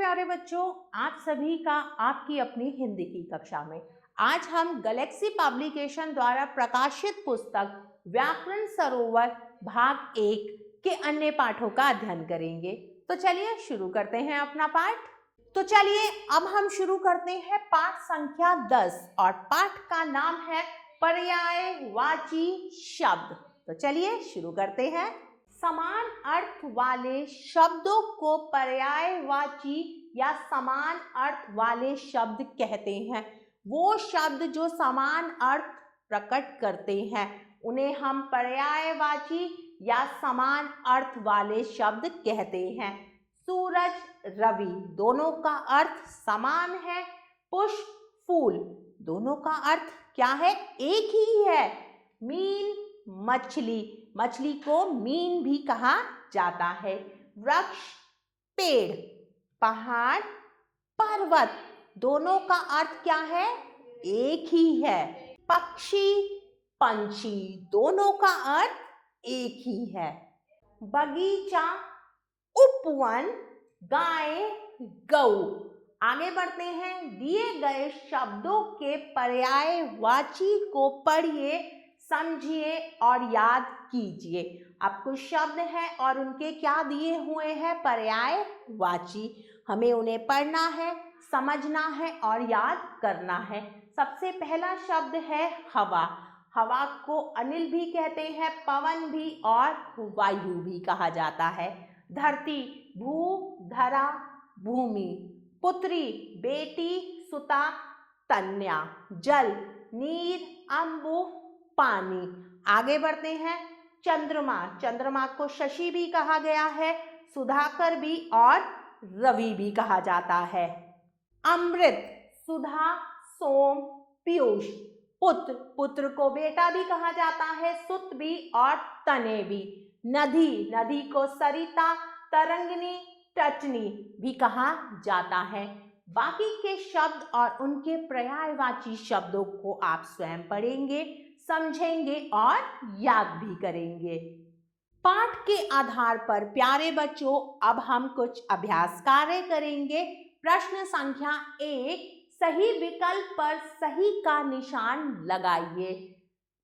प्यारे बच्चों, आप सभी का आपकी अपनी हिंदी की कक्षा में। आज हम गैलेक्सी पब्लिकेशन द्वारा प्रकाशित पुस्तक व्याकरण सरोवर भाग 1 के अन्य पाठों का अध्ययन करेंगे। तो चलिए शुरू करते हैं अपना पाठ। तो चलिए अब हम शुरू करते हैं पाठ संख्या 10 और पाठ का नाम है पर्यायवाची शब्द। तो चलिए शुरू करते हैं। समान अर्थ वाले शब्दों को पर्यायवाची या समान अर्थ वाले शब्द कहते हैं। वो शब्द जो समान अर्थ प्रकट करते हैं उन्हें हम पर्यायवाची या समान अर्थ वाले शब्द कहते हैं। सूरज, रवि दोनों का अर्थ समान है। पुष्प, फूल दोनों का अर्थ क्या है? एक ही है। मीन, मछली, मछली को मीन भी कहा जाता है। वृक्ष, पेड़, पहाड़, पर्वत दोनों का अर्थ क्या है? एक ही है। पक्षी, पंछी दोनों का अर्थ एक ही है। बगीचा, उपवन, गाय, गऊ। आगे बढ़ते हैं। दिए गए शब्दों के पर्यायवाची को पढ़िए, समझिए और याद कीजिए। अब कुछ शब्द हैं और उनके क्या दिए हुए हैं? पर्यायवाची। हमें उन्हें पढ़ना है, समझना है और याद करना है। सबसे पहला शब्द है हवा। हवा को अनिल भी कहते हैं, पवन भी और वायु भी कहा जाता है। धरती, भू, धरा, भूमि। पुत्री, बेटी, सुता, कन्या। जल, नीर, अम्बु, पानी। आगे बढ़ते हैं। चंद्रमा, चंद्रमा को शशि भी कहा गया है, सुधाकर भी और रवि भी कहा जाता है। अमृत, सुधा, सोम, पीयूष। पुत्र, पुत्र को बेटा भी कहा जाता है, सुत भी और तने भी। नदी, नदी को सरिता, तरंगिनी, टटनी भी कहा जाता है। बाकी के शब्द और उनके पर्यायवाची शब्दों को आप स्वयं पढ़ेंगे, समझेंगे और याद भी करेंगे। पाठ के आधार पर प्यारे बच्चों अब हम कुछ अभ्यास कार्य करेंगे। प्रश्न संख्या 1, सही विकल्प पर सही का निशान लगाइए।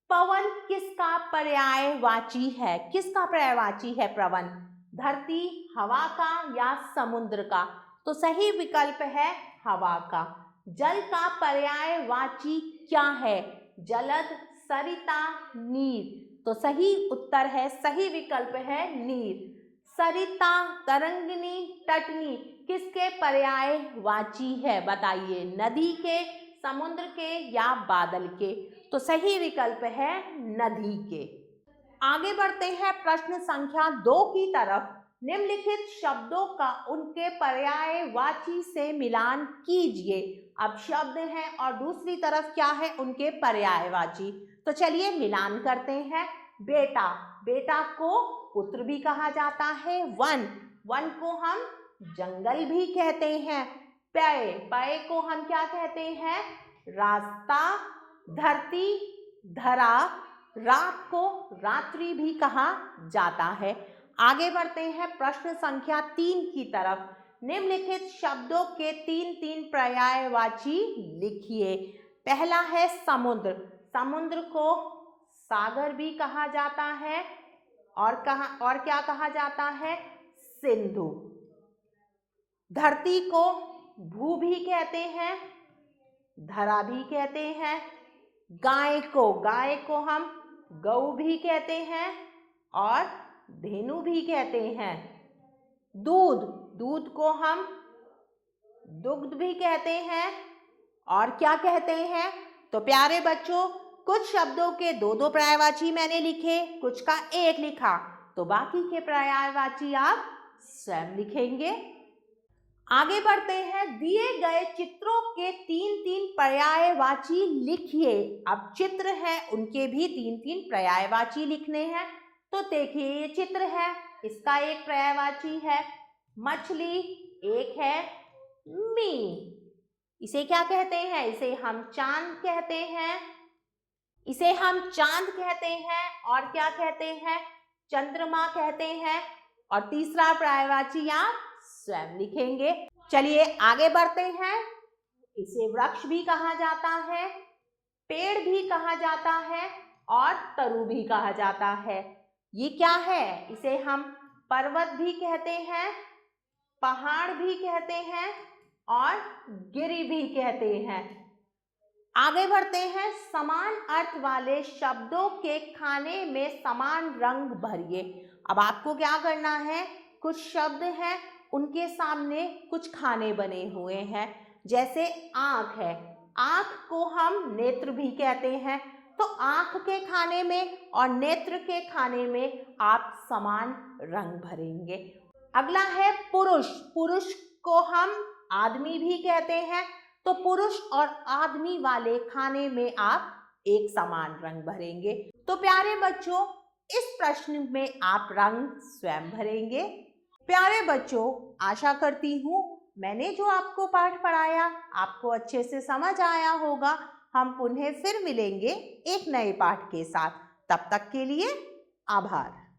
पवन किसका पर्यायवाची है? किसका पर्यायवाची है पवन? धरती, हवा का या समुद्र का? तो सही विकल्प है हवा का। जल का पर्यायवाची क्या है? जलद, सरिता, नीर। तो सही उत्तर है, सही विकल्प है नीर। सरिता, तरंगिनी, टटनी किसके पर्यायवाची है? बताइए, नदी के, समुद्र के या बादल के? तो सही विकल्प है नदी के। आगे बढ़ते हैं प्रश्न संख्या 2 की तरफ। निम्नलिखित शब्दों का उनके पर्यायवाची से मिलान कीजिए। अब शब्द हैं और दूसरी तरफ क्या है? उनके पर्यायवाची। तो चलिए मिलान करते हैं। बेटा, बेटा को पुत्र भी कहा जाता है। वन, वन को हम जंगल भी कहते हैं। पेय, पेय को हम क्या कहते हैं? रास्ता। धरती, धरा, रात को रात्रि भी कहा जाता है। आगे बढ़ते हैं प्रश्न संख्या 3 की तरफ। निम्नलिखित शब्दों के 3 पर्यायवाची लिखिए। पहला है समुद्र। समुद्र को सागर भी कहा जाता है और क्या कहा जाता है? सिंधु। धरती को भू भी कहते हैं, धरा भी कहते हैं। गाय को हम गऊ भी कहते हैं और धेनु भी कहते हैं। दूध, दूध को हम दुग्ध भी कहते हैं और क्या कहते हैं? तो प्यारे बच्चों, कुछ शब्दों के 2 पर्यायवाची मैंने लिखे, कुछ का 1 लिखा, तो बाकी के पर्यायवाची आप स्वयं लिखेंगे। आगे बढ़ते हैं। दिए गए चित्रों के 3 पर्यायवाची लिखिए। अब चित्र है, उनके भी 3 पर्यायवाची लिखने हैं। तो देखिए, ये चित्र है, इसका एक पर्यायवाची है मछली, एक है मीन। इसे क्या कहते हैं? इसे हम चांद कहते हैं। इसे हम चांद कहते हैं और क्या कहते हैं? चंद्रमा कहते हैं। और तीसरा पर्यायवाची आप स्वयं लिखेंगे। चलिए आगे बढ़ते हैं। इसे वृक्ष भी कहा जाता है, पेड़ भी कहा जाता है और तरु भी कहा जाता है। ये क्या है? इसे हम पर्वत भी कहते हैं, पहाड़ भी कहते हैं और गिरी भी कहते हैं। आगे बढ़ते हैं। समान अर्थ वाले शब्दों के खाने में समान रंग भरिए। अब आपको क्या करना है, कुछ शब्द हैं, उनके सामने कुछ खाने बने हुए हैं। जैसे आँख है, आँख को हम नेत्र भी कहते हैं, तो आँख के खाने में और नेत्र के खाने में आप समान रंग भरेंगे। अगला है पुरुष। पुरुष को हम आदमी भी कहते हैं, तो पुरुष और आदमी वाले खाने में आप एक समान रंग भरेंगे। तो प्यारे बच्चों, इस प्रश्न में आप रंग स्वयं भरेंगे। प्यारे बच्चों, आशा करती हूँ मैंने जो आपको पाठ पढ़ाया आपको अच्छे से समझ आया होगा। हम पुनः फिर मिलेंगे एक नए पाठ के साथ। तब तक के लिए आभार।